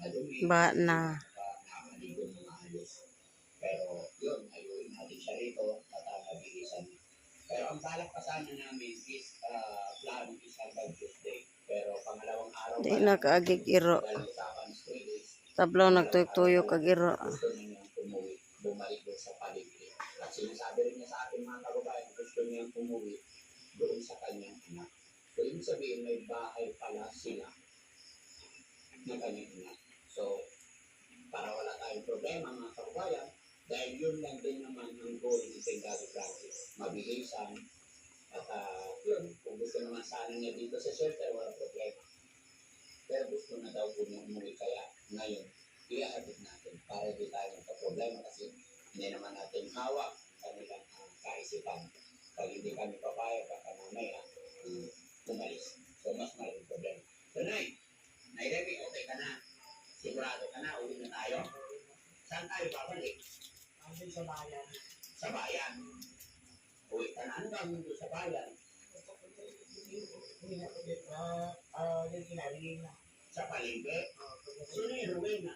madumi, Ba na. nakakaligo ng maayos. Pero yun, ayun natin siya rito at mabilisan. Pero ang balak pa sana namin is plano is hanggang Tuesday. Pero pangalawang araw Di pa na lang, kaagig iro. dahil usapan is 3 days, Tablaw pangalawang araw nagtuyok-tuyok pa kag lang, iro. gusto na niyang umuwi, bumalik doon sa paligid. At sinasabi rin niya sa ating mga kababayan, gusto niyang umuwi doon sa kanyang anak. So, ibig sabihin, may bahay pala sila ng kanyang anak. So, para wala tayong problema mga kababayan, dahil yun lang din naman ang goal ni Tengado Francis. Mabilisan at yun, kung gusto naman sana niya dito sa shelter, walang problema. Pero gusto na daw po niya umuwi kaya ngayon, iahatid natin para di tayo magka-problema kasi hindi naman natin hawak kanilang kaisipan. Pag hindi kami papayag, baka mamaya umalis. So, mas malaking problema. So, Nay, Remy, okay ka na? Sigurado ka na, uwi na tayo? Saan tayo babalik? Andun sa bayan. Sa bayan. Uwi ka na. Ano ba mundo sa bayan? Hindi na pwede. Yung kinalingin na. Sa palengke? Sino yung Rowena?